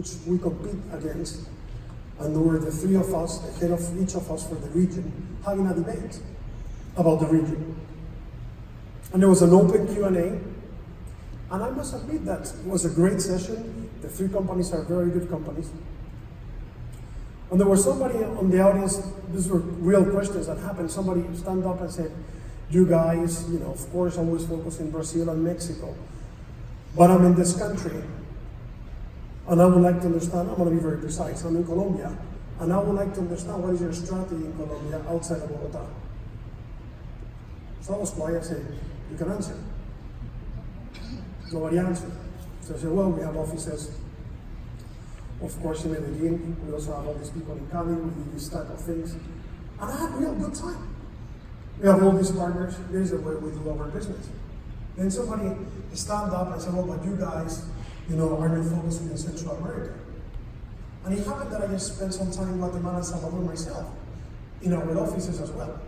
which we compete against, and there were the three of us, the head of each of us for the region, having a debate about the region. And there was an open Q&A, and I must admit that it was a great session. The three companies are very good companies. And there was somebody on the audience, these were real questions that happened. Somebody stand up and said, you guys, of course, always focus in Brazil and Mexico, but I'm in this country, and I would like to understand, I'm going to be very precise, I'm in Colombia, and I would like to understand what is your strategy in Colombia outside of Bogota. So I was quiet, I said, you can answer. Nobody answered. So I said, well, we have offices, of course, in Medellin. We also have all these people in Cali. We do these type of things. And I had a real good time. We have all these partners. This is the way we do our business. Then somebody stand up and said, well, but you guys, are not focusing in Central America. And it happened that I just spent some time in Guatemala and Salvador myself, in our offices as well.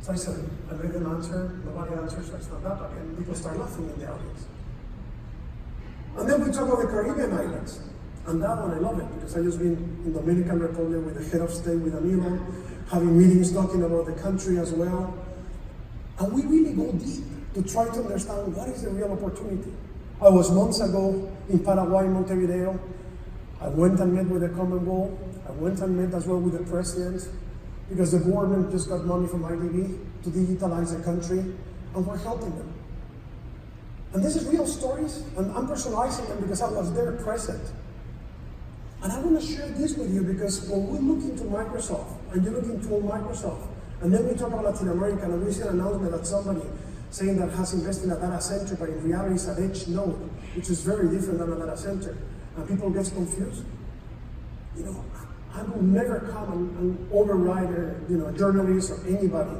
So I said, I made them answer, nobody answers, so I stand up again. People start laughing in the audience. And then we talk about the Caribbean islands. And that one I love it, because I just been in the Dominican Republic with the head of state, with Danilo, having meetings talking about the country as well. And we really go deep to try to understand what is the real opportunity. I was months ago in Paraguay, Montevideo. I went and met with the Commonwealth. I went and met as well with the president, because the government just got money from IDB to digitalize the country, and we're helping them. And this is real stories, and I'm personalizing them because I was there present. And I want to share this with you because when we look into Microsoft, and you look into Microsoft, and then we talk about Latin America, and we see an announcement that somebody saying that has invested in a data center, but in reality it's an edge node, which is very different than a data center, and people get confused. I will never come and override a journalist or anybody.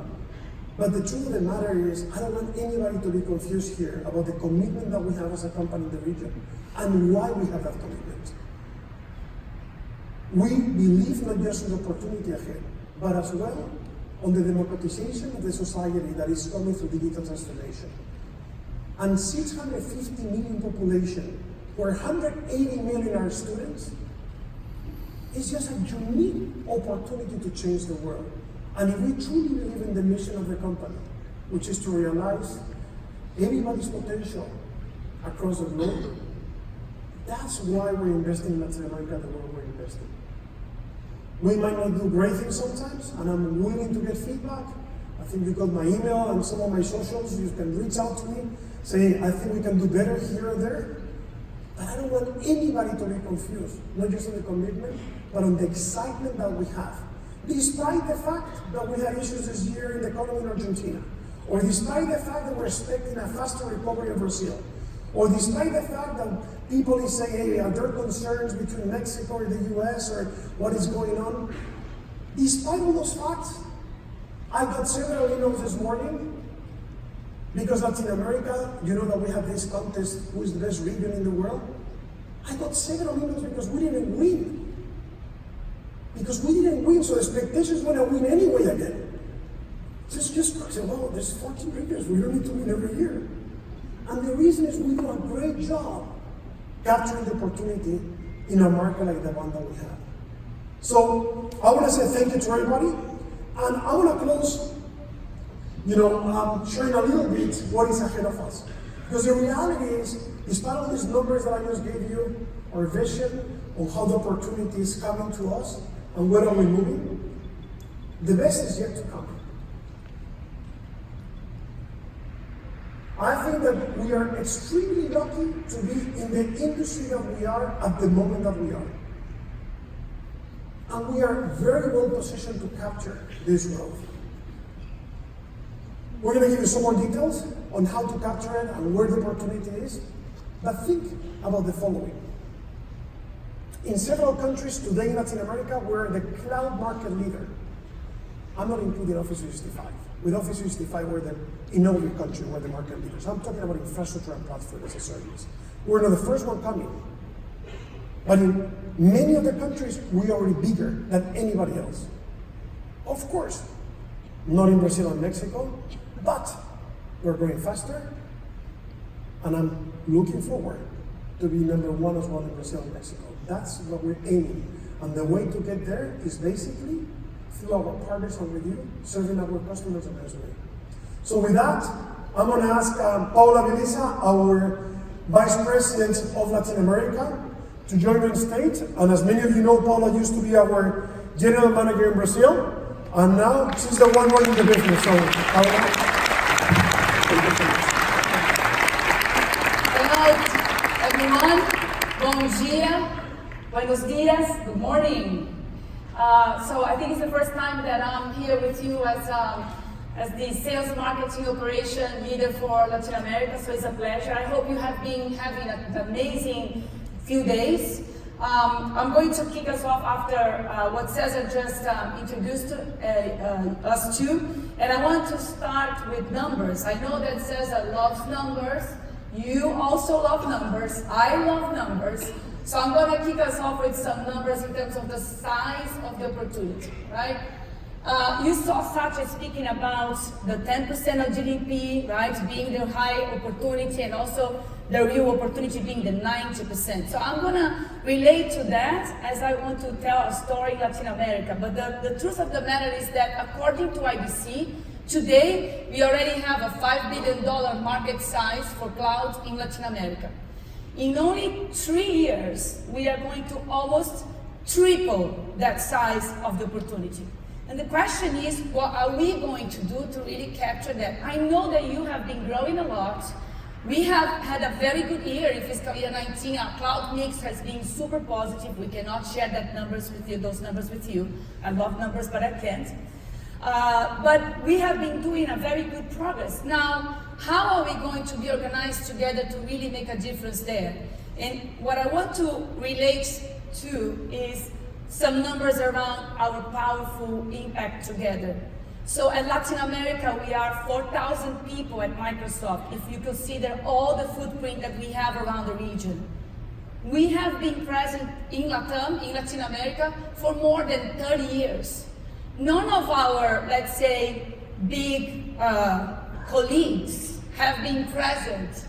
But the truth of the matter is, I don't want anybody to be confused here about the commitment that we have as a company in the region and why we have that commitment. We believe not just in the opportunity ahead, but as well on the democratization of the society that is coming through digital transformation. And 650 million population, where 180 million are students, it's just a unique opportunity to change the world. And if we truly believe in the mission of the company, which is to realize everybody's potential across the globe, that's why we're investing in Latin America the way we're investing. We might not do great things sometimes, and I'm willing to get feedback. I think you got my email and some of my socials. You can reach out to me, say, I think we can do better here or there. But I don't want anybody to be confused, not just on the commitment, but on the excitement that we have. Despite the fact that we had issues this year in the economy in Argentina, or despite the fact that we're expecting a faster recovery of Brazil, or despite the fact that people is saying, hey, are there concerns between Mexico or the US or what is going on? Despite all those facts, I got several emails this morning because Latin America, that we have this contest, who is the best region in the world? I got several emails because we didn't win. Because we didn't win, so expectations want to win anyway again. Just say, well, there's 14 regions, we don't need to win every year. And the reason is we do a great job capturing the opportunity in a market like the one that we have. So I want to say thank you to everybody, and I want to close, sharing a little bit what is ahead of us. Because the reality is, despite all these numbers that I just gave you, our vision on how the opportunity is coming to us and where are we moving, the best is yet to come. I think that we are extremely lucky to be in the industry that we are at the moment that we are. And we are very well positioned to capture this growth. We're going to give you some more details on how to capture it and where the opportunity is. But think about the following. In several countries today in Latin America, we're the cloud market leader. I'm not including Office 365. With Office 365, we're in every country, we're the market leaders. I'm talking about infrastructure and platform as a service. We're not the first one coming. But in many other countries, we are already bigger than anybody else. Of course, not in Brazil and Mexico, but we're growing faster, and I'm looking forward to be number one as well in Brazil and Mexico. That's what we're aiming. And the way to get there is basically through our partners and with you, serving our customers the best way. So with that, I'm going to ask Paula Belisa, our Vice President of Latin America, to join me on stage. And as many of you know, Paula used to be our General Manager in Brazil, and now she's the one running the business. So, Paula. Hello, everyone. Bom dia. Buenos dias. Good morning. So I think it's the first time that I'm here with you as the sales marketing operation leader for Latin America, so it's a pleasure. I hope you have been having an amazing few days. I'm going to kick us off after what Cesar just introduced us to, and I want to start with numbers. I know that Cesar loves numbers, you also love numbers, I love numbers, so I'm going to kick us off with some numbers in terms of the size of the opportunity, right? You saw Satya speaking about the 10% of GDP, right, being the high opportunity, and also the real opportunity being the 90%. So I'm going to relate to that as I want to tell a story in Latin America. But the truth of the matter is that according to IBC, today we already have a $5 billion market size for cloud in Latin America. In only 3 years, we are going to almost triple that size of the opportunity. And the question is, what are we going to do to really capture that? I know that you have been growing a lot. We have had a very good year in fiscal year 19. Our cloud mix has been super positive. We cannot share those numbers with you. I love numbers, but I can't. But we have been doing a very good progress. Now, how are we going to be organized together to really make a difference there? And what I want to relate to is some numbers around our powerful impact together. So at Latin America, we are 4,000 people at Microsoft, if you consider all the footprint that we have around the region. We have been present in Latin America, for more than 30 years. None of our, let's say, big colleagues have been present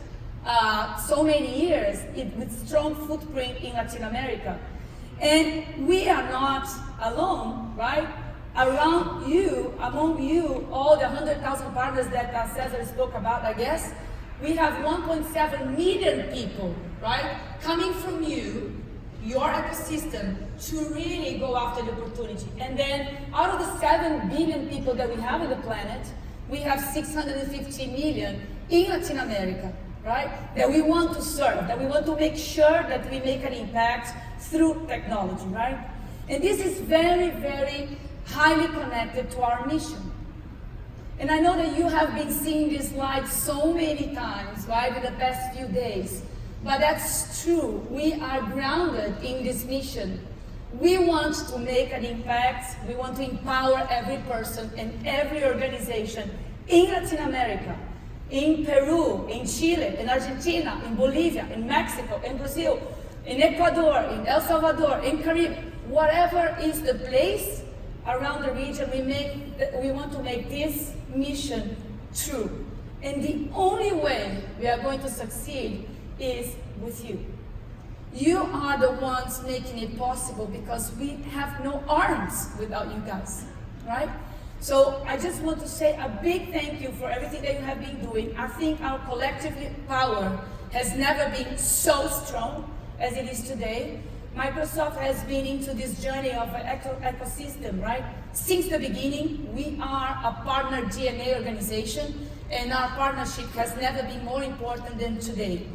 so many years with strong footprint in Latin America. And we are not alone, right? Around you, among you, all the 100,000 partners that Cesar spoke about, I guess, we have 1.7 million people, right? Coming from you, your ecosystem, to really go after the opportunity. And then out of the 7 billion people that we have on the planet, we have 650 million in Latin America, right? That we want to serve, that we want to make sure that we make an impact through technology, right? And this is very, very highly connected to our mission. And I know that you have been seeing this slide so many times, right, in the past few days. But that's true. We are grounded in this mission. We want to make an impact. We want to empower every person and every organization in Latin America, in Peru, in Chile, in Argentina, in Bolivia, in Mexico, in Brazil, in Ecuador, in El Salvador, in Caribbean, whatever is the place around the region, we want to make this mission true. And the only way we are going to succeed is with you. You are the ones making it possible, because we have no arms without you guys, right? So I just want to say a big thank you for everything that you have been doing. I think our collective power has never been so strong as it is today. Microsoft has been into this journey of an ecosystem, right? Since the beginning, we are a partner DNA organization, and our partnership has never been more important than today.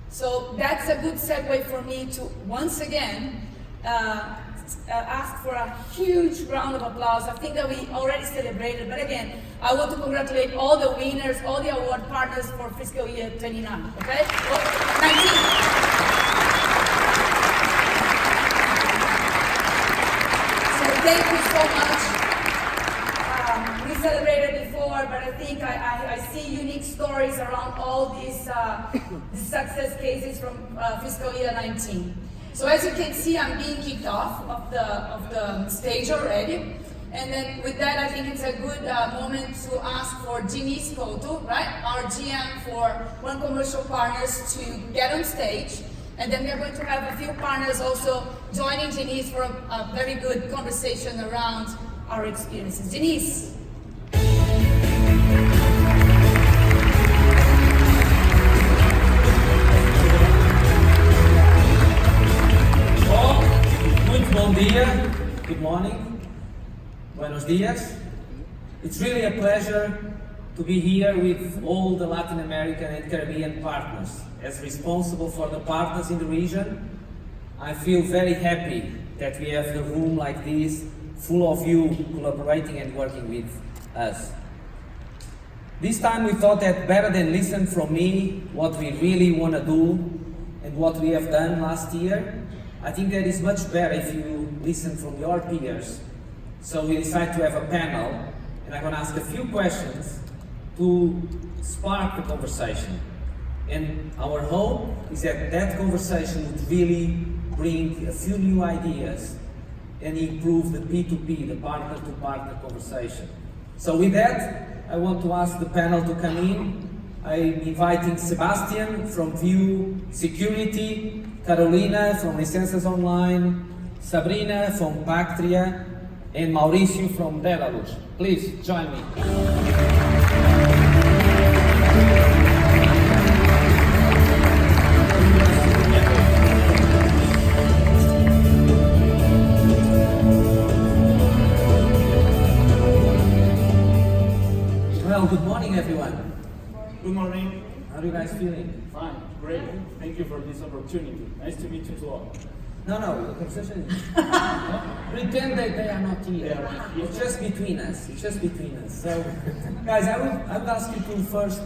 So that's a good segue for me to once again ask for a huge round of applause. I think that we already celebrated, but again, I want to congratulate all the winners, all the award partners for fiscal year 29, okay? Well, 19. Thank you so much. We celebrated before, but I think I see unique stories around all these success cases from fiscal year 19. So as you can see, I'm being kicked off of the stage already. And then with that, I think it's a good moment to ask for Jimmy Scotto, right? Our GM for One Commercial Partners, to get on stage And then we are going to have a few partners also joining Denise for a very good conversation around our experiences. Denise. Bom dia, good morning, buenos dias. It's really a pleasure to be here with all the Latin American and Caribbean partners. As responsible for the partners in the region, I feel very happy that we have the room like this, full of you collaborating and working with us. This time we thought that better than listen from me what we really want to do and what we have done last year, I think that is much better if you listen from your peers. So we decided to have a panel, and I'm going to ask a few questions to spark the conversation. And our hope is that that conversation would really bring a few new ideas and improve the P2P, the partner-to-partner conversation. So with that, I want to ask the panel to come in. I'm inviting Sebastian from View Security, Carolina from Licenças Online, Sabrina from Pactria, and Mauricio from Belarus. Please join me. Well, good morning, everyone. Good morning. How are you guys feeling? Fine, great. Thank you for this opportunity. Nice to meet you all. No, the conversation is... Pretend that they are not here. It's just between us. It's just between us. So, guys, I would ask you to first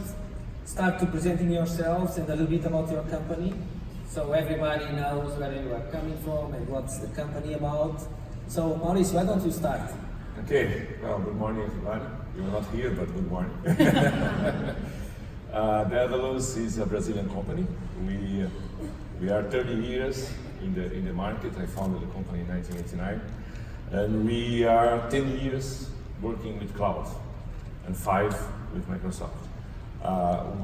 start to presenting yourselves and a little bit about your company, so everybody knows where you are coming from and what's the company about. So, Mauricio, why don't you start? Okay, well, good morning, everybody. You're not here, but good morning. Daedalus is a Brazilian company. We are 30 years in the market. I founded the company in 1989, and we are 10 years working with cloud and 5 with Microsoft.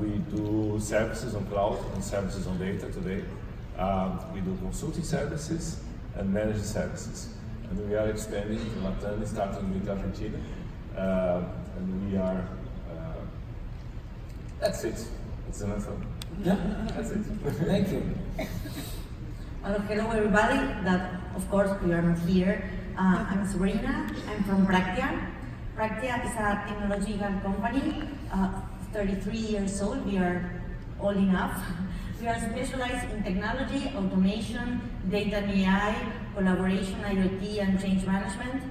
We do services on cloud and services on data today. We do consulting services and managed services, and we are expanding in Latin, starting with Argentina, and we are. That's it. It's enough. Yeah? That's it. Thank you. Well, hello everybody. That, of course, we are not here. I'm Sabrina. I'm from Practia. Practia is a technological company, 33 years old. We are old enough. We are specialized in technology, automation, data and AI, collaboration, IoT, and change management.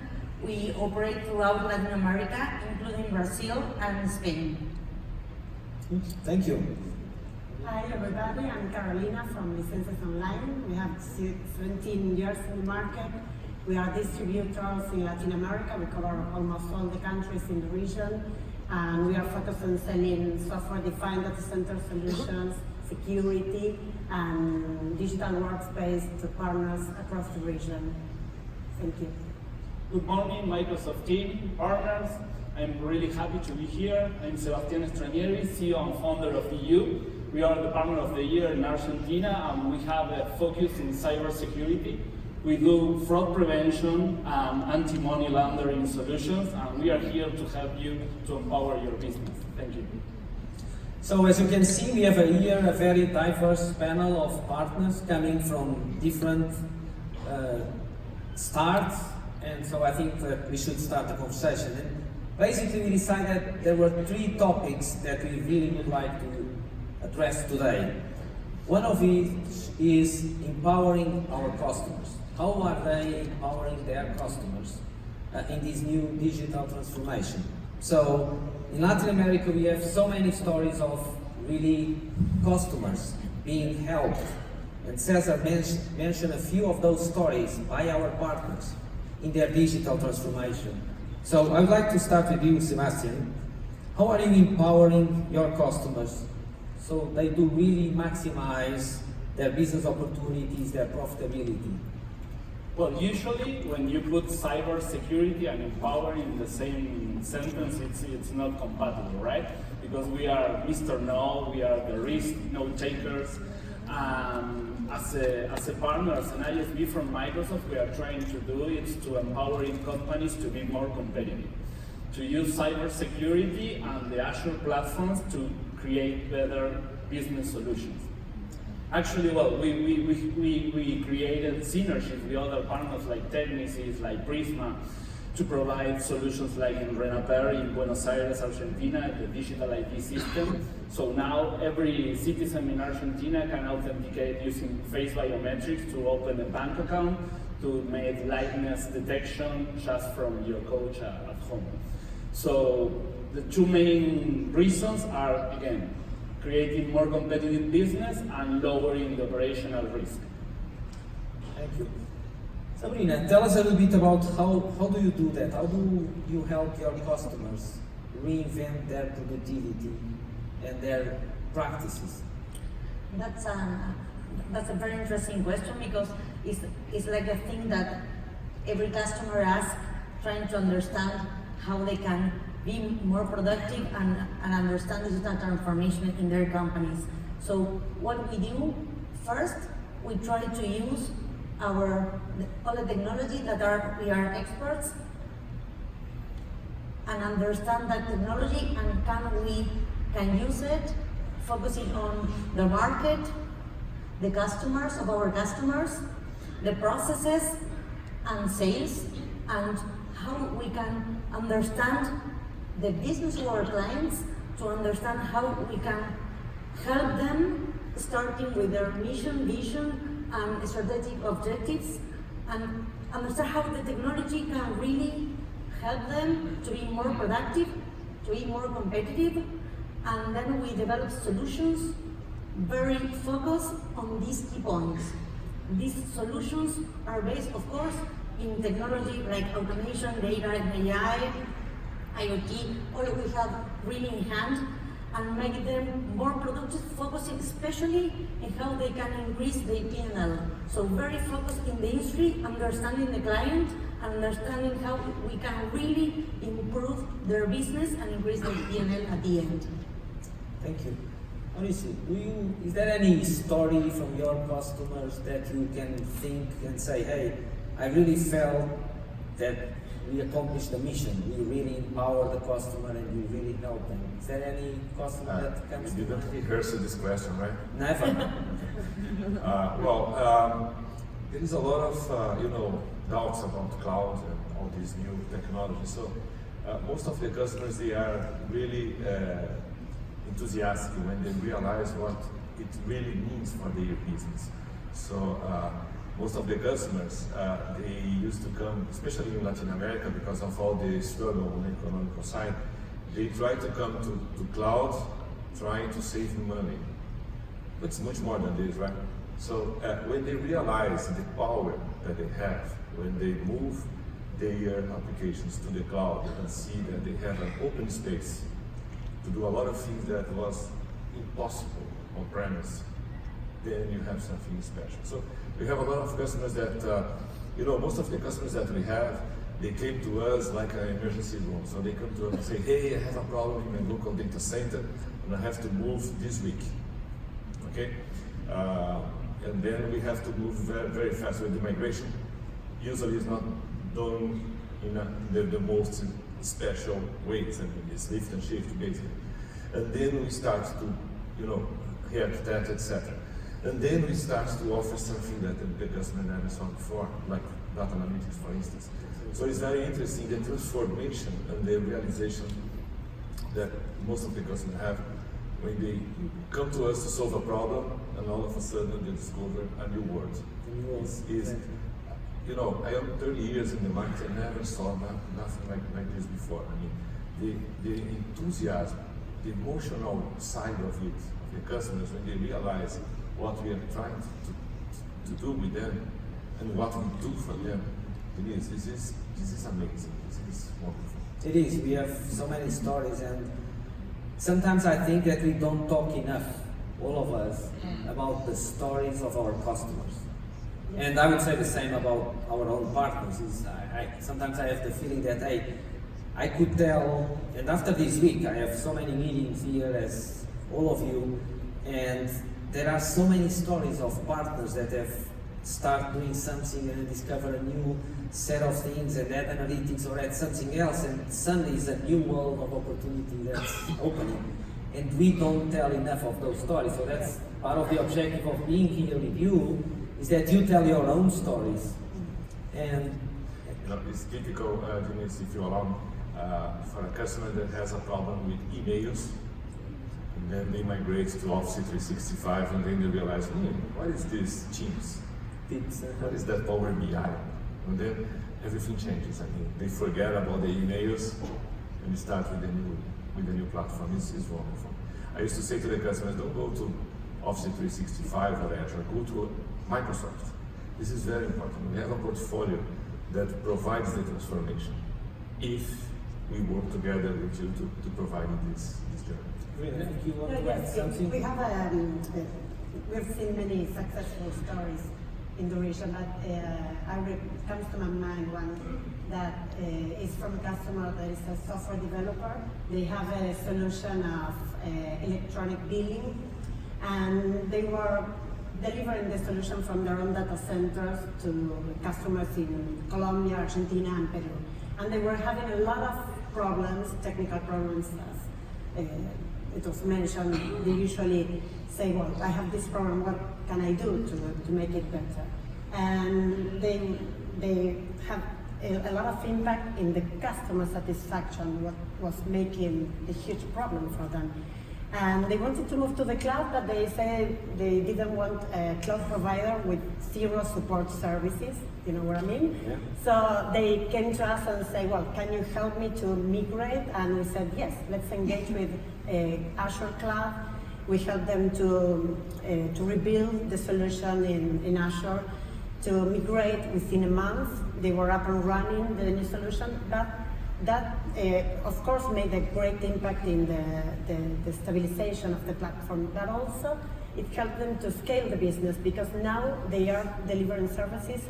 We operate throughout Latin America, including Brazil and Spain. Thank you. Hi everybody, I'm Carolina from Licenças Online. We have 17 years in the market. We are distributors in Latin America. We cover almost all the countries in the region. And we are focused on selling software-defined data center solutions, security, and digital workspace to partners across the region. Thank you. Good morning, Microsoft team, partners. I'm really happy to be here. I'm Sebastián Stranieri, CEO and founder of EU. We are the Partner of the Year in Argentina, and we have a focus in cybersecurity. We do fraud prevention and anti-money laundering solutions, and we are here to help you to empower your business. Thank you. So as you can see, we have here a very diverse panel of partners coming from different starts, and so I think that we should start the conversation. And basically, we decided there were 3 topics that we really would like to address today. One of it is empowering our customers. How are they empowering their customers in this new digital transformation? So in Latin America, we have so many stories of really customers being helped. And Cesar mentioned a few of those stories by our partners in their digital transformation. So I would like to start with you, Sebastian. How are you empowering your customers so they do really maximize their business opportunities, their profitability? Well, usually when you put cyber security and empowering in the same sentence, it's not compatible, right? Because we are Mr. No, we are the risk no takers. As a partner, as an ISV from Microsoft, we are trying to do is to empowering companies to be more competitive, to use cybersecurity and the Azure platforms to create better business solutions. Actually, well, we created synergies with other partners like Technicis, like Prisma, to provide solutions like in Renaper in Buenos Aires, Argentina, the digital ID system. So now every citizen in Argentina can authenticate using face biometrics to open a bank account, to make likeness detection just from your coach at home. So the two main reasons are, again, creating more competitive business and lowering the operational risk. Thank you. Sabrina, tell us a little bit about how do you do that? How do you help your customers reinvent their productivity and their practices? That's a very interesting question, because it's like a thing that every customer asks, trying to understand how they can be more productive and understand digital transformation in their companies. So what we do, first, we try to use all the technology that we are experts, and understand that technology and we can use it, focusing on the market, the customers of our customers, the processes and sales, and how we can understand the business of our clients, to understand how we can help them, starting with their mission, vision, and strategic objectives, and understand how the technology can really help them to be more productive, to be more competitive, and then we develop solutions very focused on these key points. These solutions are based, of course, in technology like automation, data, AI, IoT, all we have really in hand, and make them more productive, focusing especially in how they can increase their P&L. So very focused in the industry, understanding the client, understanding how we can really improve their business and increase their P&L at the end. Thank you. Mauricio, is there any story from your customers that you can think and say, hey, I really felt that we accomplished the mission, we really empower the customer and we really help them? Is there any customer that comes to You didn't rehearse this question, right? Never. There is a lot of doubts about cloud and all these new technologies. So most of the customers, they are really enthusiastic when they realize what it really means for their business. So most of the customers, they used to come, especially in Latin America, because of all the struggle on the economical side, they try to come to cloud, trying to save money. But it's much more than this, right? So when they realize the power that they have, when they move their applications to the cloud, you can see that they have an open space to do a lot of things that was impossible on premise. Then you have something special. So we have a lot of customers that, most of the customers that we have, they came to us like an emergency room. So they come to us and say, hey, I have a problem in my local data center and I have to move this week. Okay? And then we have to move very, very fast with the migration. Usually it's not done in the most special ways. I mean, it's lift and shift basically. And then we start to, re-architect, etc. And then we start to offer something that the customer never saw before, like data analytics, for instance. So it's very interesting, the transformation and the realization that most of the customers have when they come to us to solve a problem, and all of a sudden they discover a new world. I am 30 years in the market, I never saw nothing like this before. I mean, the enthusiasm, the emotional side of it, of the customers, when they realize what we are trying to do with them and what we do for them, this is amazing. This is wonderful. It is. We have so many stories, and sometimes I think that we don't talk enough, all of us, about the stories of our customers. And I would say the same about our own partners. Sometimes I have the feeling that I could tell, and after this week I have so many meetings here as all of you, and there are so many stories of partners that have started doing something and discover a new set of things and add analytics or add something else, and suddenly is a new world of opportunity that's opening. And we don't tell enough of those stories. So that's part of the objective of being here with you, is that you tell your own stories. And it's typical, Denise, if you allow me, for a customer that has a problem with emails, and then they migrate to Office 365, and then they realize, what is this Teams? What is that Power BI? And then everything changes. I mean, they forget about the emails and start with the new platform. It's wonderful. I used to say to the customers, don't go to Office 365 or Azure, go to Microsoft. This is very important. We have a portfolio that provides the transformation if we work together with you to provide this journey. really, if you want to add Yes, something. we have we've seen many successful stories in the region, but it comes to my mind one that is from a customer that is a software developer. They have a solution of electronic billing, and they were delivering the solution from their own data centers to customers in Colombia, Argentina, and Peru. And they were having a lot of problems, technical problems, as it was mentioned. They usually say, well, I have this problem, what can I do to make it better? And they have a lot of impact in the customer satisfaction, what was making a huge problem for them. And they wanted to move to the cloud, but they said they didn't want a cloud provider with zero support services, you know what I mean? Yeah. So they came to us and said, well, can you help me to migrate? And we said, yes, let's engage with Azure Cloud. We helped them to rebuild the solution in Azure, to migrate within a month. They were up and running, the new solution, but that, of course, made a great impact in the stabilization of the platform, but also it helped them to scale the business, because now they are delivering services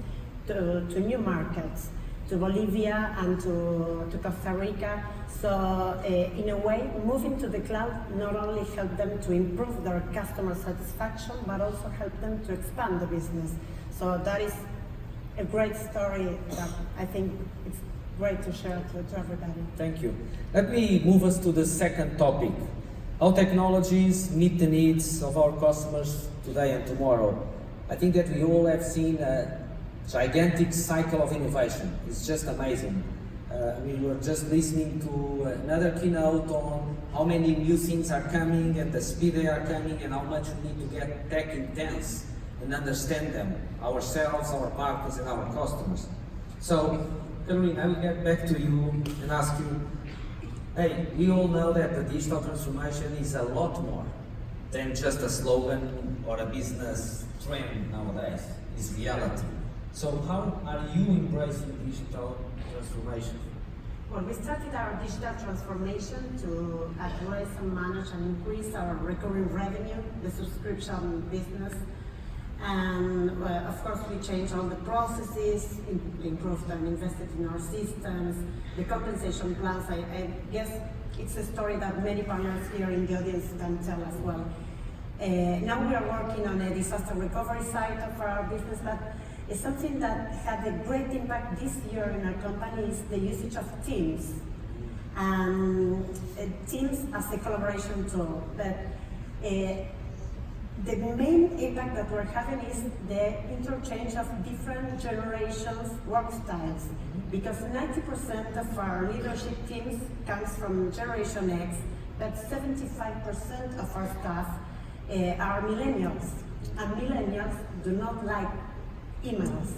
to new markets, to Bolivia and to Costa Rica. So in a way, moving to the cloud not only helped them to improve their customer satisfaction, but also helped them to expand the business. So that is a great story that I think it's great to share to everybody. Thank you. Let me move us to the second topic. How technologies meet the needs of our customers today and tomorrow. I think that we all have seen a gigantic cycle of innovation. It's just amazing. We were just listening to another keynote on how many new things are coming and the speed they are coming, and how much we need to get tech intense and understand them, ourselves, our partners, and our customers. So, Caroline, I will get back to you and ask you, hey, we all know that the digital transformation is a lot more than just a slogan or a business trend nowadays. It's reality. So how are you embracing digital transformation? Well, we started our digital transformation to address and manage and increase our recurring revenue, the subscription business. And of course, we changed all the processes, improved and invested in our systems, the compensation plans. I guess it's a story that many partners here in the audience can tell as well. Now we are working on a disaster recovery side of our business, but it's something that had a great impact this year in our company is the usage of Teams. Teams as a collaboration tool. But the main impact that we're having is the interchange of different generations' work styles, because 90% of our leadership teams comes from Generation X, but 75% of our staff are millennials, and millennials do not like emails.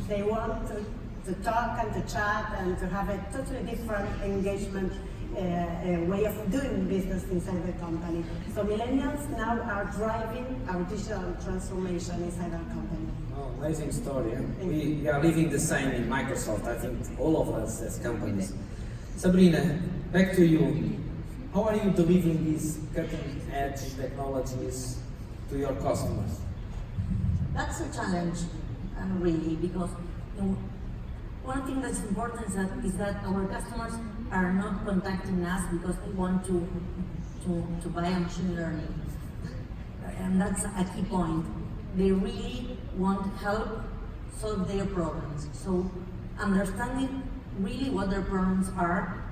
They want to talk and to chat and to have a totally different engagement way of doing business inside the company. So millennials now are driving our digital transformation inside our company. Oh, amazing story. We are living the same in Microsoft, I think all of us as companies. Sabrina, back to you. How are you delivering these cutting-edge technologies to your customers? That's a challenge, really, because one thing that's important is that our customers are not contacting us because they want to buy a machine learning. and that's a key point. They really want help solve their problems. So understanding really what their problems are,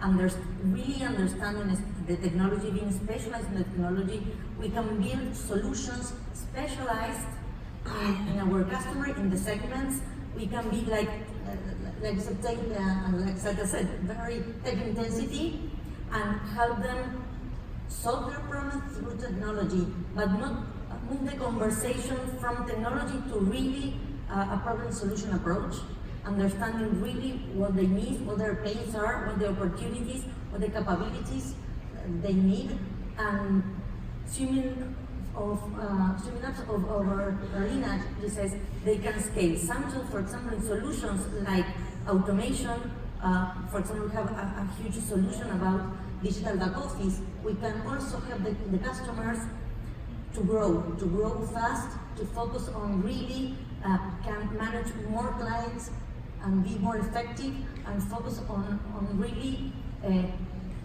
really understanding the technology, being specialized in the technology, we can build solutions specialized in our customer, in the segments. We can be like I said, very tech intensity, and help them solve their problems through technology, but not move the conversation from technology to really a problem solution approach, understanding really what they need, what their pains are, what the opportunities, what the capabilities they need, and swimming up of our arena, it says they can scale. Samsung, for example, in solutions like automation, for example, we have a huge solution about digital back office. We can also help the customers to grow fast, to focus on really can manage more clients and be more effective, and focus on really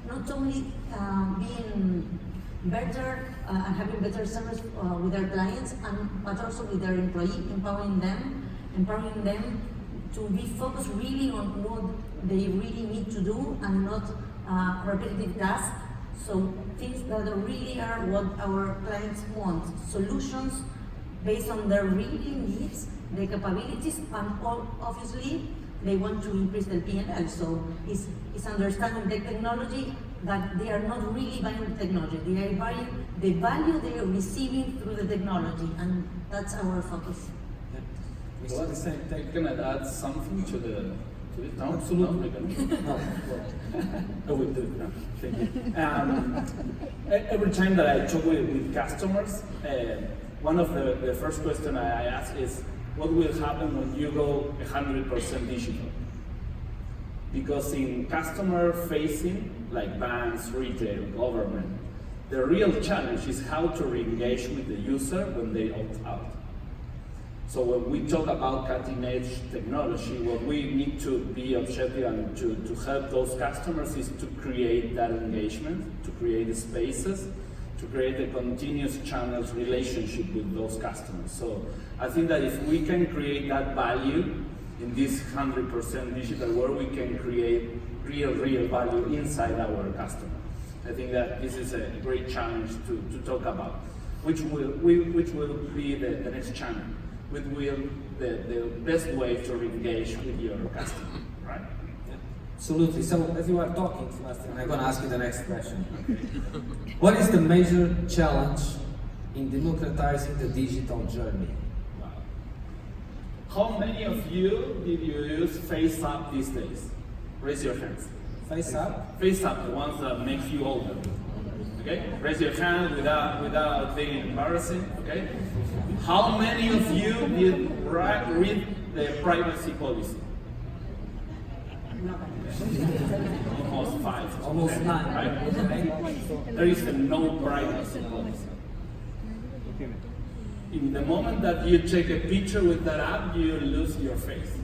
not only being better and having better service with their clients, but also with their employees, empowering them to be focused really on what they really need to do and not repetitive tasks. So things that really are what our clients want, solutions based on their really needs, their capabilities, and obviously they want to increase their P&L. So it's understanding the technology, that they are not really buying the technology, they are buying the value they are receiving through the technology, and that's our focus. So at the same time, can I add something to the no? Absolutely. No. I will do it now. Thank you. Every time that I talk with customers, one of the first questions I ask is, what will happen when you go 100% digital? Because in customer facing, like banks, retail, government, the real challenge is how to re-engage with the user when they opt out. So when we talk about cutting edge technology, what we need to be objective and to help those customers is to create that engagement, to create the spaces, to create a continuous channels relationship with those customers. So I think that if we can create that value in this 100% digital world, we can create real value inside our customer. I think that this is a great challenge to talk about, which will be the next channel, which will the best way to engage with your customer, right? Absolutely. So as you are talking, Sebastian, I'm going to ask you the next question. What is the major challenge in democratizing the digital journey? Wow. How many of you did you use FaceApp these days? Raise your hands. FaceApp? FaceApp, the ones that make you older. Okay? Raise your hand without being embarrassing. Okay? How many of you did read the privacy policy? Almost 5. Almost 9. Right? There is a no privacy policy. In the moment that you take a picture with that app, you lose your face.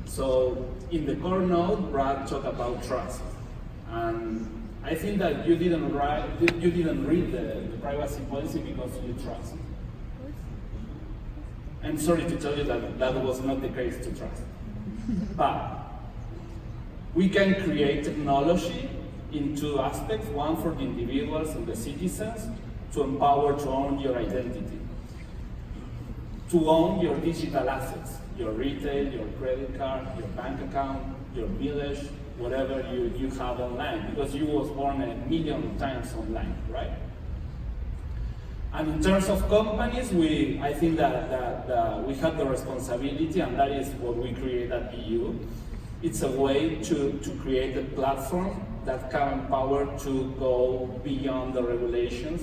So in the core node, Brad talked about trust, and I think that you didn't read the privacy policy because you trust. I'm sorry to tell you that was not the case to trust. But we can create technology in two aspects, one for the individuals and the citizens, to empower to own your identity, to own your digital assets, your retail, your credit card, your bank account, your village, whatever you have online, because you was born 1 million times online, right? And in terms of companies, I think that we have the responsibility, and that is what we create at EU. It's a way to create a platform that can empower to go beyond the regulations,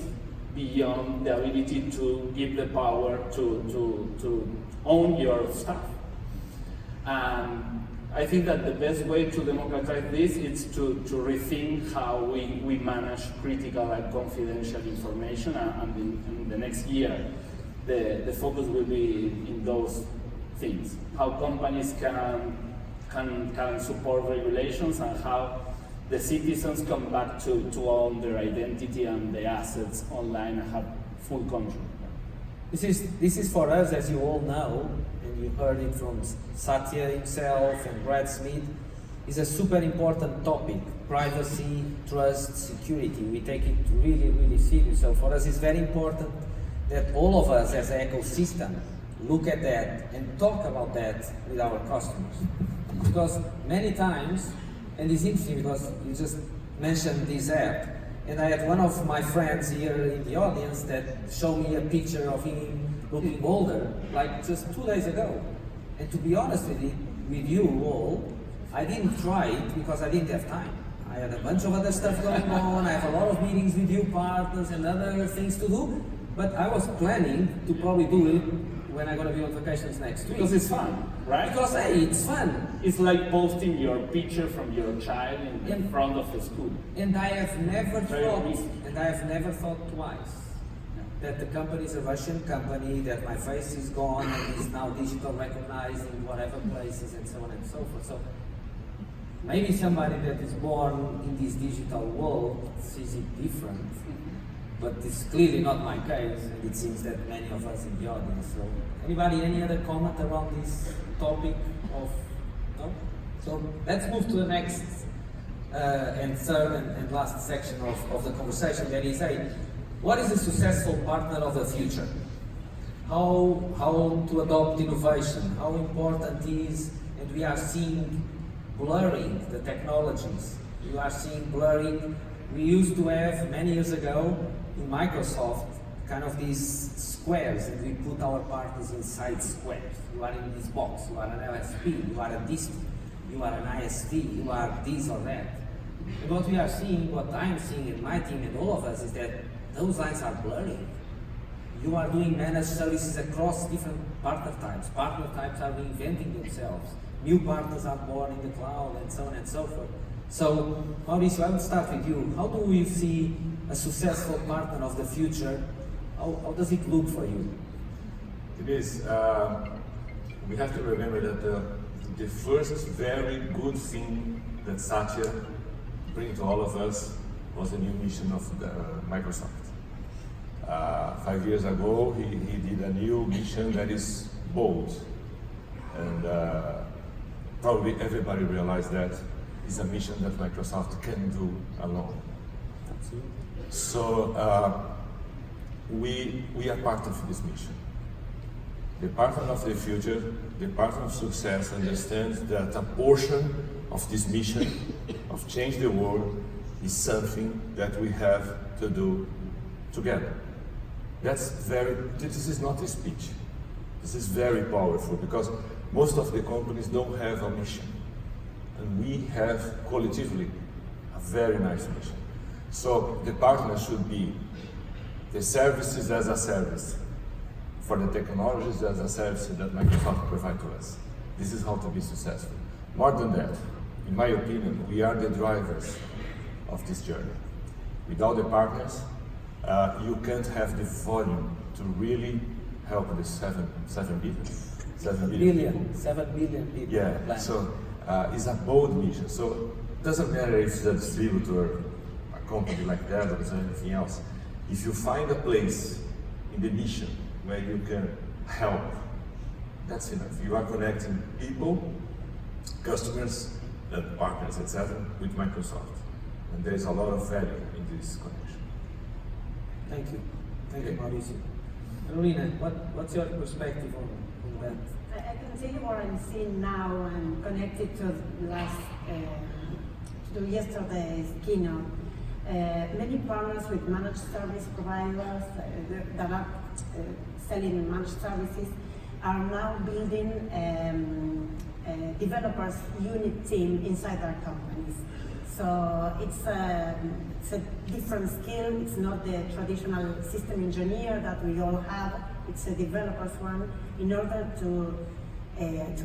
beyond the ability to give the power to own your stuff. And I think that the best way to democratize this is to rethink how we manage critical and confidential information, and in the next year, the focus will be in those things. How companies can support regulations, and how the citizens come back to own their identity and the assets online and have full control. This is for us, as you all know, and you heard it from Satya himself and Brad Smith, is a super important topic. Privacy, trust, security. We take it really, really serious. So for us, it's very important that all of us as an ecosystem look at that and talk about that with our customers. Because many times, and it's interesting because you just mentioned this app, and I had one of my friends here in the audience that showed me a picture of him looking older, like just 2 days ago. And to be honest with you all, I didn't try it because I didn't have time. I had a bunch of other stuff going on, I have a lot of meetings with new partners and other things to do, but I was planning to probably do it when I'm going to be on vacations next week. Because it's fun, right? Because hey, it's fun. It's like posting your picture from your child in front of the school. And I have never Very thought, risky. twice that the company is a Russian company, that my face is gone and is now digital recognized in whatever places and so on and so forth. So maybe somebody that is born in this digital world sees it different, but it's clearly not my case, and it seems that many of us in the audience. So anybody, any other comment around this topic of, no? So let's move to the next and third and last section of the conversation, that is, what is a successful partner of the future? How to adopt innovation? How important is, and we are seeing blurring the technologies. You are seeing blurring. We used to have, many years ago, in Microsoft, kind of these squares, and we put our partners inside squares. You are in this box, you are an LSP, you are a DISP, you are an ISV, you are this or that. And what we are seeing, what I am seeing in my team and all of us, is that those lines are blurring. You are doing managed services across different partner types. Partner types are reinventing themselves. New partners are born in the cloud, and so on and so forth. So, Mauricio, I will start with you. How do we see a successful partner of the future? How does it look for you? It is. We have to remember that the first very good thing that Satya bring to all of us was the new mission of Microsoft. 5 years ago, he did a new mission that is bold, and probably everybody realized that is a mission that Microsoft can do alone. Absolutely. So we are part of this mission. The partner of the future, the partner of success, understands that a portion of this mission of change the world is something that we have to do together. This is not a speech. This is very powerful because most of the companies don't have a mission. And we have collectively a very nice mission. So the partner should be the services as a service for the technologies as a service that Microsoft provides to us. This is how to be successful. More than that, in my opinion, we are the drivers of this journey. Without the partners, you can't have the volume to really help the 7 billion people. Yeah, planet. so it's a bold mission. So it doesn't matter if it's a distributor, a company like that, or anything else. If you find a place in the mission where you can help, that's enough. You are connecting people, customers, and partners, etc., with Microsoft. And there is a lot of value in this connection. Thank you. Thank you, Mauricio. Carolina, what's your perspective on that? I can tell you what I'm seeing now and connected to yesterday's keynote. Many partners with managed service providers that are selling managed services are now building developers unit team inside their companies. So it's a different skill. It's not the traditional system engineer that we all have. It's a developer's one in order to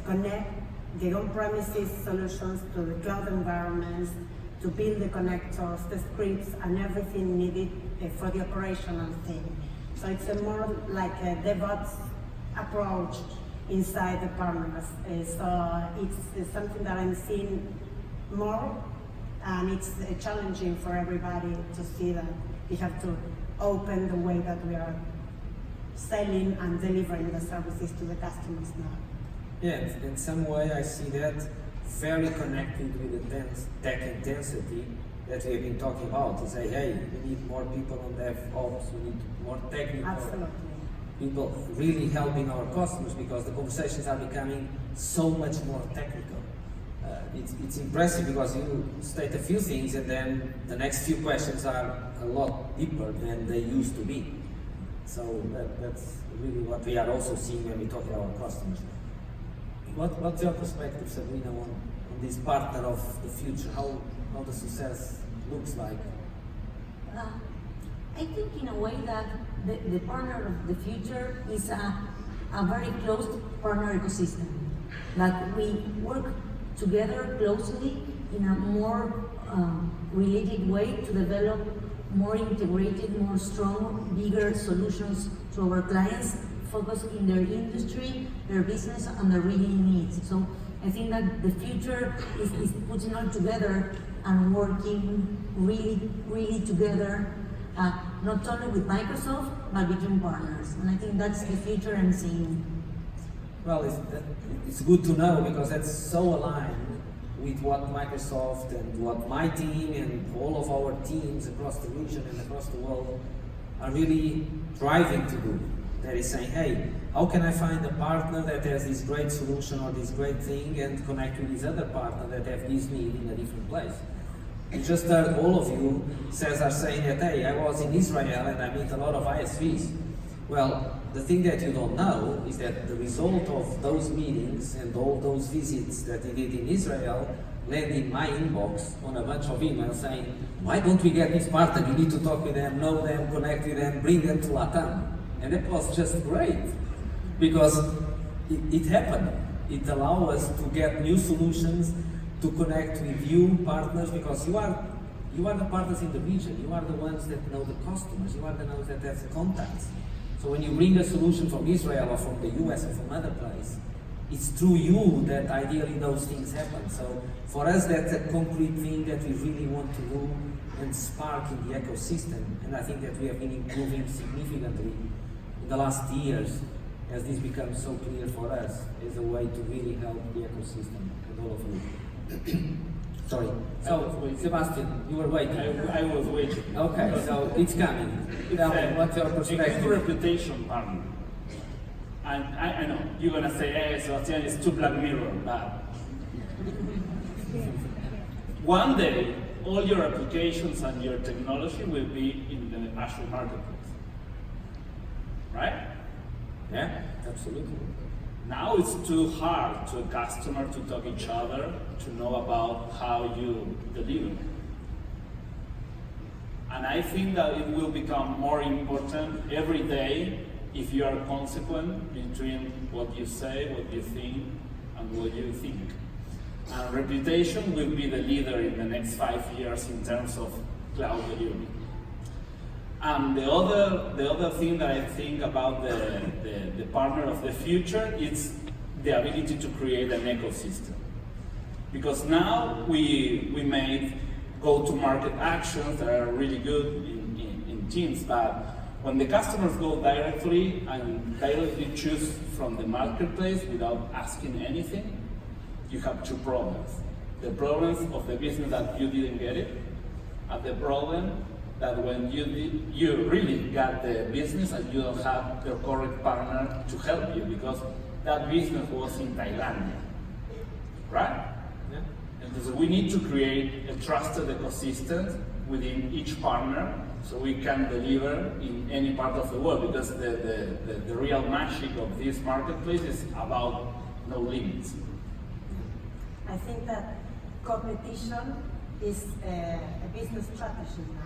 connect their on-premises solutions to the cloud environments, to build the connectors, the scripts, and everything needed for the operational thing. So it's a more like a DevOps approach inside the partners. So it's something that I'm seeing more And it's challenging for everybody to see that we have to open the way that we are selling and delivering the services to the customers now. Yeah, in some way I see that very connected with the tech intensity that we have been talking about. To say, hey, we need more people on DevOps, we need more technical Absolutely. people really helping our customers, because the conversations are becoming so much more technical. It's impressive because you state a few things and then the next few questions are a lot deeper than they used to be. So that's really what we are also seeing when we talk to our customers. What's your perspective, Sabrina, on this partner of the future? How the success looks like? I think in a way that the partner of the future is a very close partner ecosystem. That we work together closely in a more related way to develop more integrated, more strong, bigger solutions to our clients, focus in their industry, their business, and their really needs. So I think that the future is putting all together and working really together, not only with Microsoft, but between partners. And I think that's the future I'm seeing. Well, it's good to know, because that's so aligned with what Microsoft and what my team and all of our teams across the region and across the world are really driving to do. That is saying, hey, how can I find a partner that has this great solution or this great thing and connect with this other partner that have this need in a different place? You just heard all of you are saying that, hey, I was in Israel and I meet a lot of ISVs. Well, the thing that you don't know is that the result of those meetings and all those visits that he did in Israel landed in my inbox on a bunch of emails saying, why don't we get this partner? You need to talk with them, know them, connect with them, bring them to Latam. And that was just great, because it happened. It allowed us to get new solutions, to connect with you partners, because you are the partners in the region. You are the ones that know the customers. You are the ones that have the contacts. So when you bring a solution from Israel or from the US or from other place, it's through you that ideally those things happen. So for us, that's a concrete thing that we really want to do and spark in the ecosystem. And I think that we have been improving significantly in the last years, as this becomes so clear for us as a way to really help the ecosystem and all of you. Sorry. So, Sebastian, you were waiting. I was waiting. Okay, so it's coming. Tell me, what's your A perspective? good reputation partner. And I know, you're going to say, hey, Sebastian, it's too Black Mirror, but one day, all your applications and your technology will be in the Azure Marketplace. Right? Yeah, absolutely. Now it's too hard to a customer to talk each other, to know about how you deliver. And I think that it will become more important every day if you are consequent between what you say, what you think, and what you think. And reputation will be the leader in the next 5 years in terms of cloud delivery. And the other thing that I think about the partner of the future is the ability to create an ecosystem. Because now we made go-to-market actions that are really good in teams, but when the customers go directly and directly choose from the marketplace without asking anything, you have two problems. The problems of the business that you didn't get it, and the problem that when you really got the business and you don't have the correct partner to help you, because that business was in Thailand, right? Yeah. And so we need to create a trusted ecosystem within each partner so we can deliver in any part of the world, because the real magic of this marketplace is about no limits. I think that competition is a business strategy now.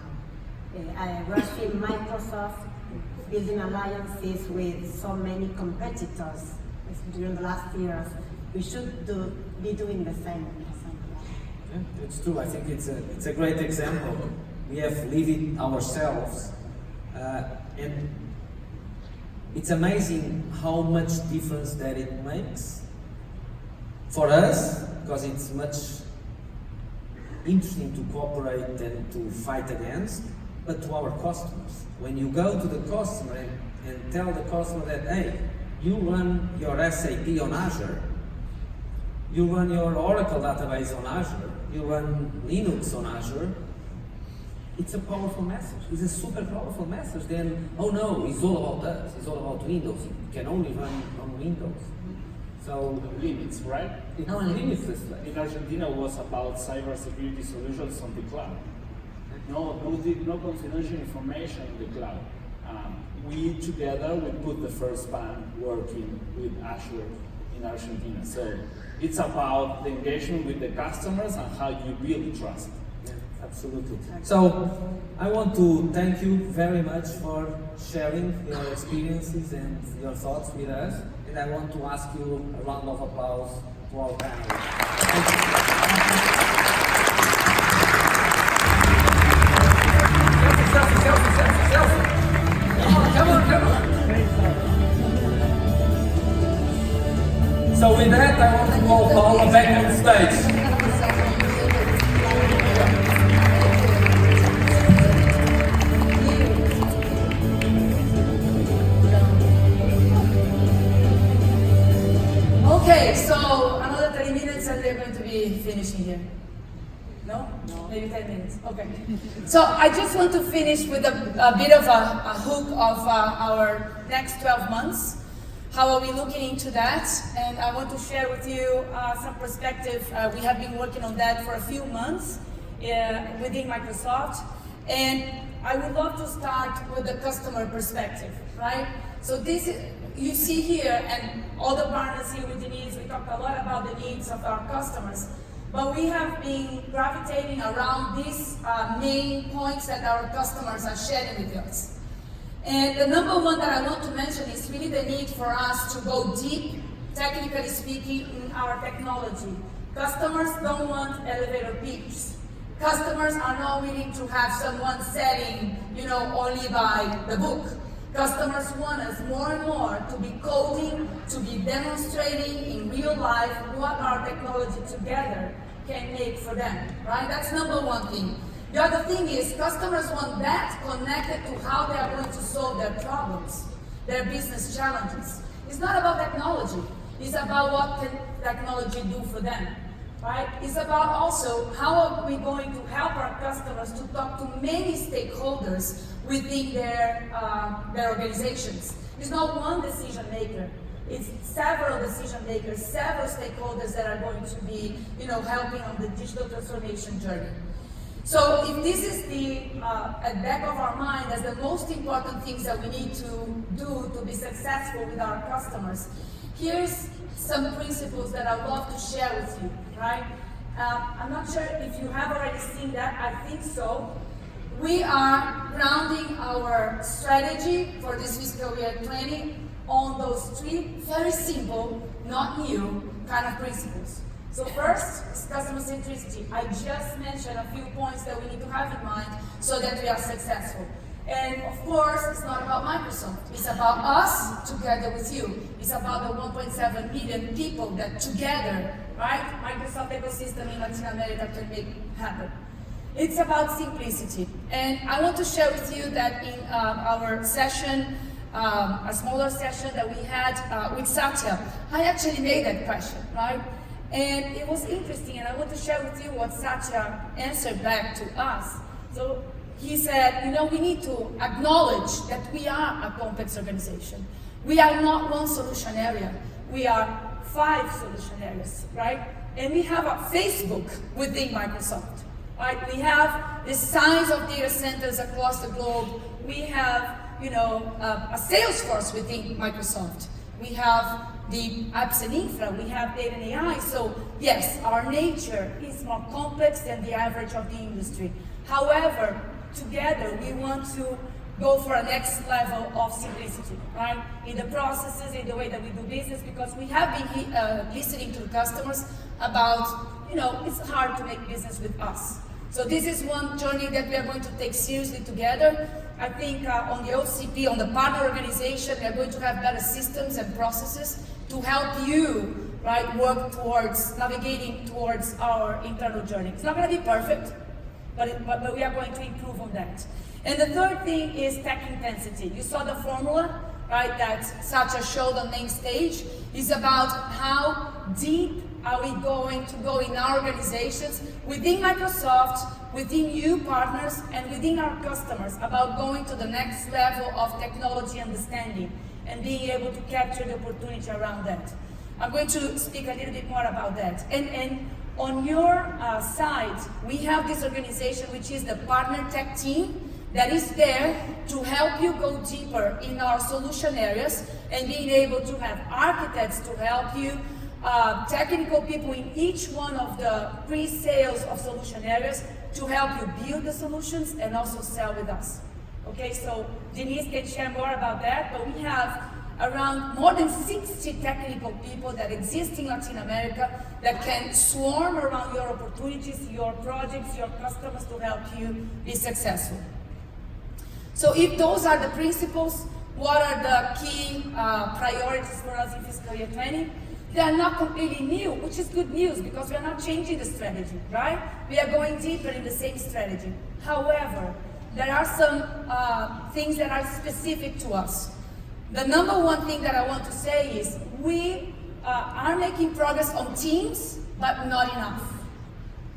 We're seeing Microsoft building alliances with so many competitors during the last years. We should be doing the same. Yeah, it's true. I think it's a great example. We have lived it ourselves, and it's amazing how much difference that it makes for us, because it's much interesting to cooperate and to fight against, but to our customers. When you go to the customer and tell the customer that, hey, you run your SAP on Azure, you run your Oracle database on Azure, you run Linux on Azure, it's a powerful message. It's a super powerful message. Then, oh no, it's all about us. It's all about Windows. It can only run on Windows. So Limits, right? No Linux limits. is like, In Argentina was about cybersecurity solutions on the cloud. No confidential information in the cloud. We together put the first band working with Azure in Argentina. So it's about the engagement with the customers and how you build trust. yeah, absolutely. So I want to thank you very much for sharing your experiences and your thoughts with us. And I want to ask you a round of applause to our panel. Thank you. Selfie. Come on. So with that, I want to call Paula back on stage. Okay, so another 30 minutes and they're going to be finishing here. No? No. Maybe 10 minutes. Okay. So I just want to finish with a bit of a hook of our next 12 months. How are we looking into that? And I want to share with you some perspective. We have been working on that for a few months within Microsoft. And I would love to start with the customer perspective, right? So this is, you see here, and all the partners here with the needs, we talked a lot about the needs of our customers. But we have been gravitating around these main points that our customers are sharing with us. And the number one that I want to mention is really the need for us to go deep, technically speaking, in our technology. Customers don't want elevator pitches. Customers are not willing to have someone selling, only by the book. Customers want us more and more to be coding, to be demonstrating in real life what our technology together can make for them, right? That's number one thing. The other thing is customers want that connected to how they are going to solve their problems, their business challenges. It's not about technology. It's about what can technology do for them, right? It's about also how are we going to help our customers to talk to many stakeholders within their organizations. It's not one decision maker. It's several decision makers, several stakeholders that are going to be, helping on the digital transformation journey. So if this is at the back of our mind as the most important things that we need to do to be successful with our customers, here's some principles that I'd love to share with you, right? I'm not sure if you have already seen that, I think so. We are grounding our strategy for this fiscal year 20 on those three very simple, not new, kind of principles. So first is customer centricity. I just mentioned a few points that we need to have in mind so that we are successful. And of course, it's not about Microsoft. It's about us together with you. It's about the 1.7 million people that together, right, Microsoft ecosystem in Latin America can make happen. It's about simplicity. And I want to share with you that in our session, a smaller session that we had with Satya, I actually made that question, right? And it was interesting, and I want to share with you what Satya answered back to us. So he said, we need to acknowledge that we are a complex organization. We are not one solution area. We are 5 solution areas, right? And we have a Facebook within Microsoft, right? We have the size of data centers across the globe. We have, a Salesforce within Microsoft. We have the apps and infra, we have data and AI. So yes, our nature is more complex than the average of the industry. However, together we want to go for a next level of simplicity, right? In the processes, in the way that we do business, because we have been listening to the customers about, it's hard to make business with us. So this is one journey that we are going to take seriously together. I think on the OCP, on the partner organization, we are going to have better systems and processes to help you right, work towards navigating towards our internal journey. It's not going to be perfect, but we are going to improve on that. And the third thing is tech intensity. You saw the formula, right, that Satya showed on main stage. Is about how deep are we going to go in our organizations, within Microsoft, within you partners, and within our customers, about going to the next level of technology understanding and being able to capture the opportunity around that. I'm going to speak a little bit more about that. And on your side, we have this organization, which is the Partner Tech Team, that is there to help you go deeper in our solution areas and being able to have architects to help you, technical people in each one of the pre-sales of solution areas to help you build the solutions and also sell with us. Okay, so Denise can share more about that, but we have around more than 60 technical people that exist in Latin America that can swarm around your opportunities, your projects, your customers to help you be successful. So if those are the principles, what are the key priorities for us in fiscal year 20? They are not completely new, which is good news because we are not changing the strategy, right? We are going deeper in the same strategy. However, there are some things that are specific to us. The number one thing that I want to say is we are making progress on teams, but not enough.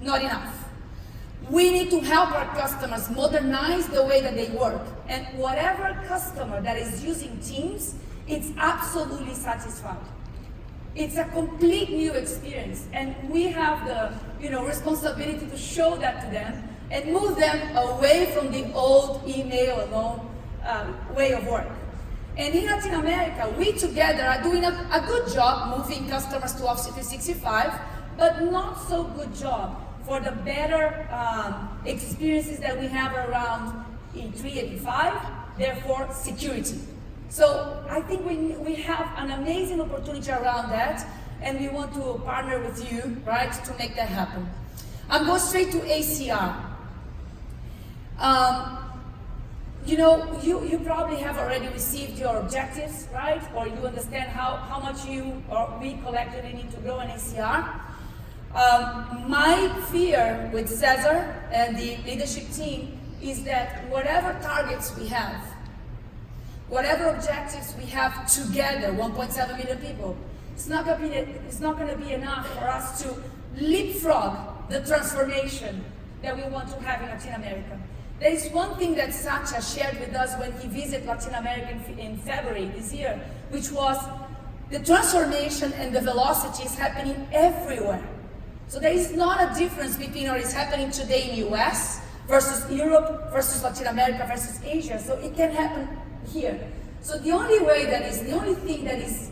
Not enough. We need to help our customers modernize the way that they work. And whatever customer that is using Teams, it's absolutely satisfied. It's a complete new experience. And we have the responsibility to show that to them and move them away from the old email alone way of work. And in Latin America, we together are doing a good job moving customers to Office 365, but not so good job for the better experiences that we have around E385, therefore security. So I think we have an amazing opportunity around that, and we want to partner with you, right, to make that happen. I'm going straight to ACR. You probably have already received your objectives, right? Or you understand how much you or we collectively need to grow in ACR. My fear with Cesar and the leadership team is that whatever targets we have, whatever objectives we have together, 1.7 million people, it's not going to be enough for us to leapfrog the transformation that we want to have in Latin America. There is one thing that Satya shared with us when he visited Latin America in February this year, which was the transformation and the velocity is happening everywhere. So there is not a difference between what is happening today in the US versus Europe versus Latin America versus Asia. So it can happen here. So the only thing that is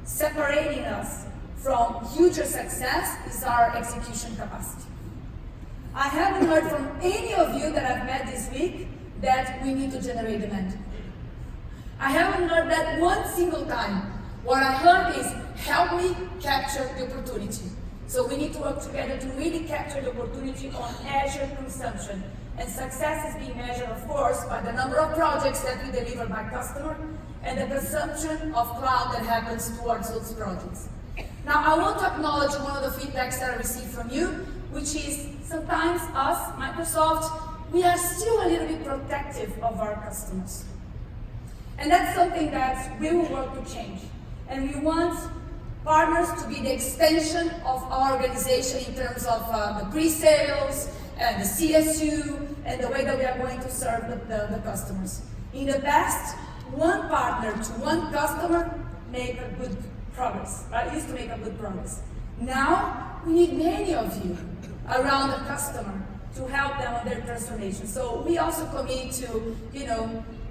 separating us from future success is our execution capacity. I haven't heard from any of you that I've met this week that we need to generate demand. I haven't heard that one single time. What I heard is, help me capture the opportunity. So we need to work together to really capture the opportunity on Azure consumption. And success is being measured, of course, by the number of projects that we deliver by customer and the consumption of cloud that happens towards those projects. Now, I want to acknowledge one of the feedbacks that I received from you, which is sometimes us, Microsoft, we are still a little bit protective of our customers. And that's something that we will work to change. And we want partners to be the extension of our organization in terms of the pre-sales, and the CSU, and the way that we are going to serve the customers. In the past, one partner to one customer made a good progress, right? Used to make a good progress. Now, we need many of you around the customer to help them on their transformation. So we also commit to,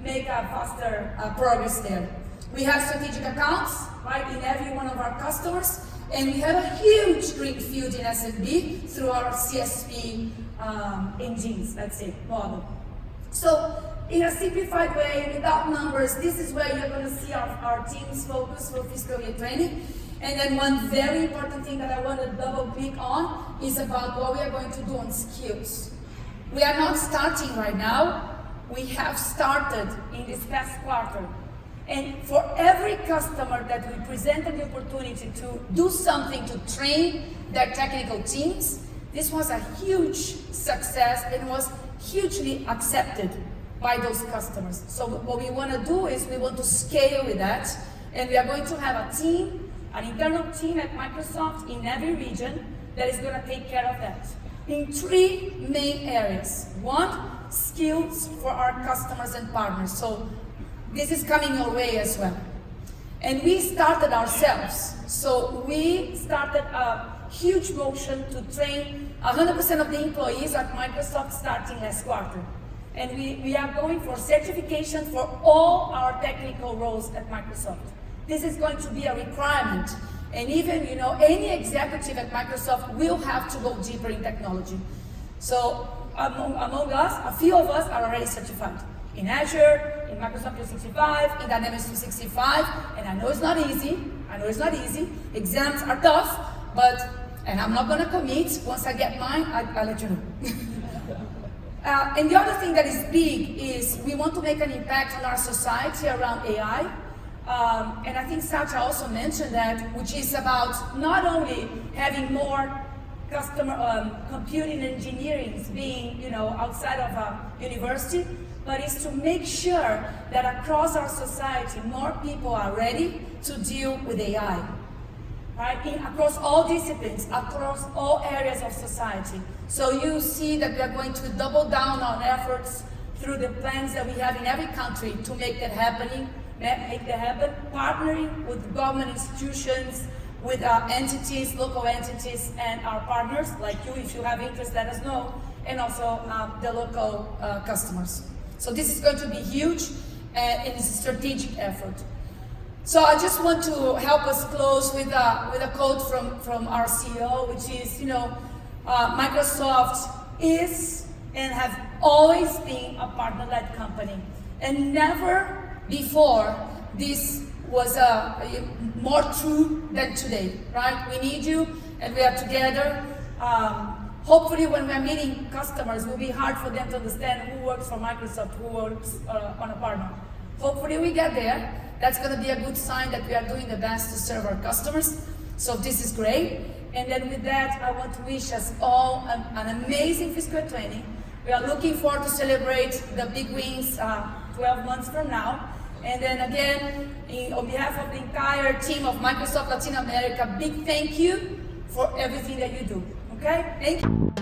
make a faster progress there. We have strategic accounts, right, in every one of our customers, and we have a huge greenfield in SMB through our CSP engines, let's say, model. So in a simplified way, without numbers, this is where you're going to see our team's focus for fiscal year 20. And then one very important thing that I want to double click on is about what we are going to do on skills. We are not starting right now. We have started in this past quarter. And for every customer that we presented the opportunity to do something to train their technical teams, this was a huge success and was hugely accepted by those customers. So what we want to do is we want to scale with that, and we are going to have a team, an internal team at Microsoft in every region that is going to take care of that in 3 main areas. One, skills for our customers and partners. So this is coming your way as well. And we started ourselves. So we started a huge motion to train 100% of the employees at Microsoft starting last quarter. And we are going for certification for all our technical roles at Microsoft. This is going to be a requirement. And even, any executive at Microsoft will have to go deeper in technology. So among us, a few of us are already certified in Azure, in Microsoft 365, in Dynamics 365, and I know it's not easy. Exams are tough, and I'm not going to commit. Once I get mine, I'll let you know. And the other thing that is big is we want to make an impact on our society around AI. And I think Satya also mentioned that, which is about not only having more customer computing engineering being, outside of a university, but is to make sure that across our society, more people are ready to deal with AI, right? Across all disciplines, across all areas of society. So you see that we are going to double down on efforts through the plans that we have in every country to make that happen, partnering with government institutions, with entities, local entities, and our partners, like you. If you have interest, let us know, and also the local customers. So this is going to be huge, and it's a strategic effort. So I just want to help us close with a quote from our CEO, which is, Microsoft is and have always been a partner-led company, and never before this was more true than today, right? We need you, and we are together. Hopefully when we're meeting customers, it will be hard for them to understand who works for Microsoft, who works on a partner. Hopefully we get there. That's going to be a good sign that we are doing the best to serve our customers. So this is great. And then with that, I want to wish us all an amazing fiscal 20. We are looking forward to celebrate the big wins 12 months from now. And then again, on behalf of the entire team of Microsoft Latin America, big thank you for everything that you do. Okay? Thank you.